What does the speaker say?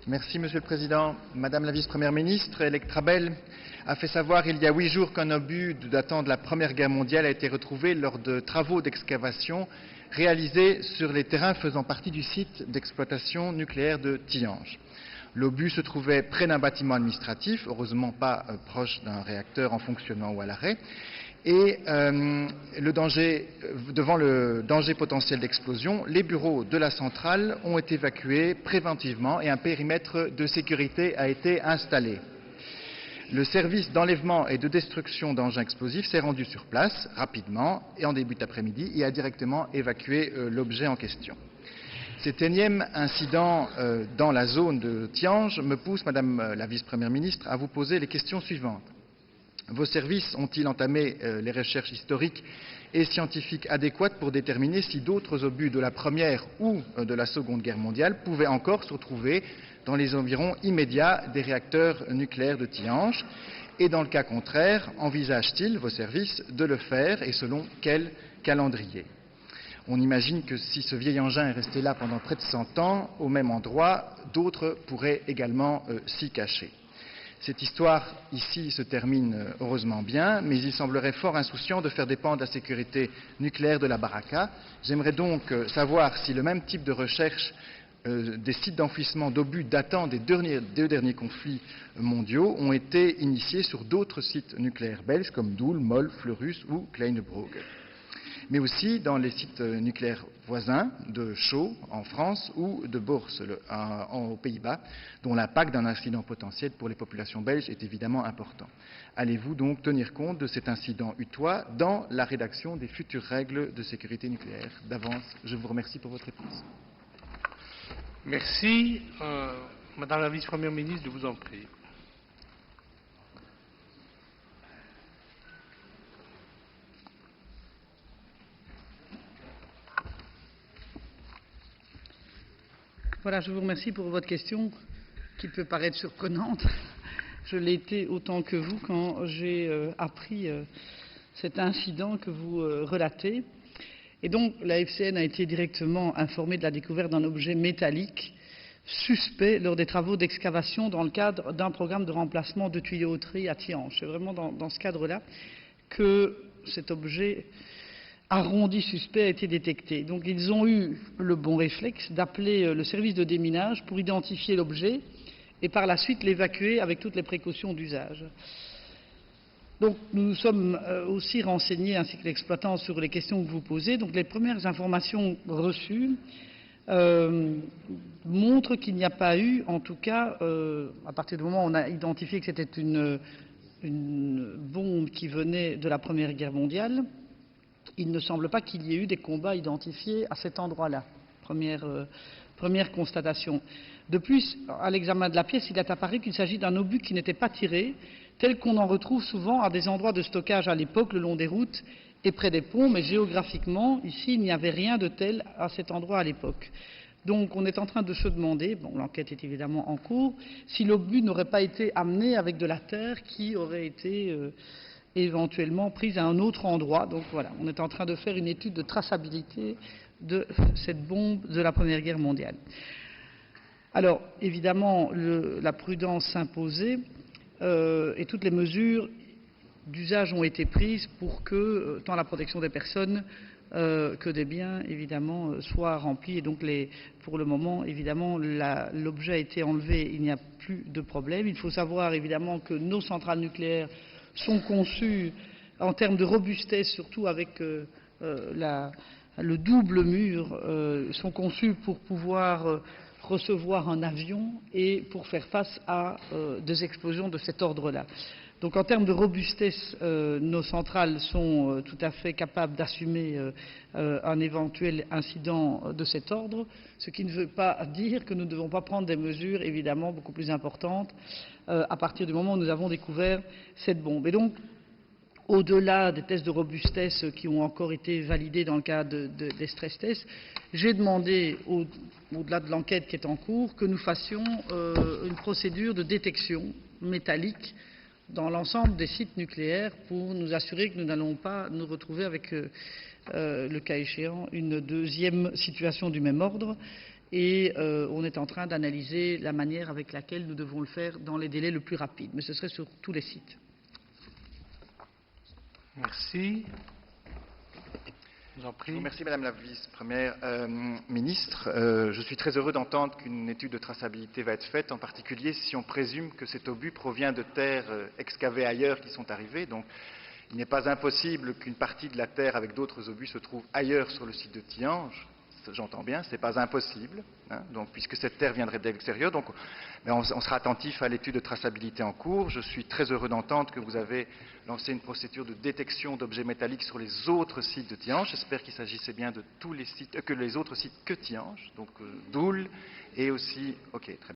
Merci, Monsieur le Président. Madame la Vice-Première ministre, Electrabel a fait savoir il y a 8 jours qu'un obus datant de la Première Guerre mondiale a été retrouvé lors de travaux d'excavation réalisés sur les terrains faisant partie du site d'exploitation nucléaire de Tihange. L'obus se trouvait près d'un bâtiment administratif, heureusement pas proche d'un réacteur en fonctionnement ou à l'arrêt, et devant le danger potentiel d'explosion, les bureaux de la centrale ont été évacués préventivement et un périmètre de sécurité a été installé. Le service d'enlèvement et de destruction d'engins explosifs s'est rendu sur place rapidement et en début d'après-midi et a directement évacué l'objet en question. Cet énième incident dans la zone de Tihange me pousse, Madame la Vice-Première ministre, à vous poser les questions suivantes. Vos services ont-ils entamé les recherches historiques et scientifiques adéquates pour déterminer si d'autres obus de la Première ou de la Seconde Guerre mondiale pouvaient encore se retrouver dans les environs immédiats des réacteurs nucléaires de Tihange? Et dans le cas contraire, envisagent-ils, vos services, de le faire et selon quel calendrier? On imagine que si ce vieil engin est resté là pendant près de 100 ans, au même endroit, d'autres pourraient également s'y cacher. Cette histoire ici se termine heureusement bien, mais il semblerait fort insouciant de faire dépendre la sécurité nucléaire de la Baraka. J'aimerais donc savoir si le même type de recherche des sites d'enfouissement d'obus datant des deux derniers conflits mondiaux ont été initiés sur d'autres sites nucléaires belges comme Doel, Mol, Fleurus ou Kleinebroge, mais aussi dans les sites nucléaires voisins de Chaux en France ou de Borsele aux Pays-Bas, dont l'impact d'un incident potentiel pour les populations belges est évidemment important. Allez-vous donc tenir compte de cet incident utois dans la rédaction des futures règles de sécurité nucléaire? D'avance, je vous remercie pour votre réponse. Merci. Madame la Vice-Première ministre, je vous en prie. Voilà, je vous remercie pour votre question qui peut paraître surprenante. Je l'ai été autant que vous quand j'ai appris cet incident que vous relatez. Et donc, la FCN a été directement informée de la découverte d'un objet métallique suspect lors des travaux d'excavation dans le cadre d'un programme de remplacement de tuyauterie à Tihange. C'est vraiment dans ce cadre-là que cet objet arrondi suspect a été détecté. Donc ils ont eu le bon réflexe d'appeler le service de déminage pour identifier l'objet et par la suite l'évacuer avec toutes les précautions d'usage. Donc nous nous sommes aussi renseignés, ainsi que l'exploitant, sur les questions que vous posez. Donc les premières informations reçues montrent qu'il n'y a pas eu, en tout cas, à partir du moment où on a identifié que c'était une bombe qui venait de la Première Guerre mondiale, il ne semble pas qu'il y ait eu des combats identifiés à cet endroit-là. Première constatation. De plus, à l'examen de la pièce, il est apparu qu'il s'agit d'un obus qui n'était pas tiré, tel qu'on en retrouve souvent à des endroits de stockage à l'époque, le long des routes et près des ponts, mais géographiquement, ici, il n'y avait rien de tel à cet endroit à l'époque. Donc, on est en train de se demander, bon, l'enquête est évidemment en cours, si l'obus n'aurait pas été amené avec de la terre qui aurait été éventuellement prise à un autre endroit. Donc voilà, on est en train de faire une étude de traçabilité de cette bombe de la Première Guerre mondiale. Alors, évidemment, la prudence s'imposait et toutes les mesures d'usage ont été prises pour que tant la protection des personnes que des biens, évidemment, soient remplis. Et donc, pour le moment, évidemment, l'objet a été enlevé, il n'y a plus de problème. Il faut savoir, évidemment, que nos centrales nucléaires sont conçues en termes de robustesse, surtout avec le double mur, sont conçues pour pouvoir recevoir un avion et pour faire face à des explosions de cet ordre-là. Donc en termes de robustesse, nos centrales sont tout à fait capables d'assumer un éventuel incident de cet ordre, ce qui ne veut pas dire que nous ne devons pas prendre des mesures évidemment beaucoup plus importantes à partir du moment où nous avons découvert cette bombe. Et donc, au-delà des tests de robustesse qui ont encore été validés dans le cadre des stress tests, j'ai demandé, au-delà de l'enquête qui est en cours, que nous fassions une procédure de détection métallique dans l'ensemble des sites nucléaires pour nous assurer que nous n'allons pas nous retrouver avec, le cas échéant, une deuxième situation du même ordre. et on est en train d'analyser la manière avec laquelle nous devons le faire dans les délais le plus rapides. Mais ce serait sur tous les sites. Merci. Je vous en prie. Merci Madame la vice-première ministre. Je suis très heureux d'entendre qu'une étude de traçabilité va être faite, en particulier si on présume que cet obus provient de terres excavées ailleurs qui sont arrivées. Donc, il n'est pas impossible qu'une partie de la terre avec d'autres obus se trouve ailleurs sur le site de Thianges. J'entends bien, ce n'est pas impossible, hein, donc, puisque cette terre viendrait de l'extérieur. Donc, on sera attentif à l'étude de traçabilité en cours. Je suis très heureux d'entendre que vous avez lancé une procédure de détection d'objets métalliques sur les autres sites de Thianges. J'espère qu'il s'agissait bien de tous les sites, que les autres sites que Thianges, donc Doul et aussi... Ok, très bien.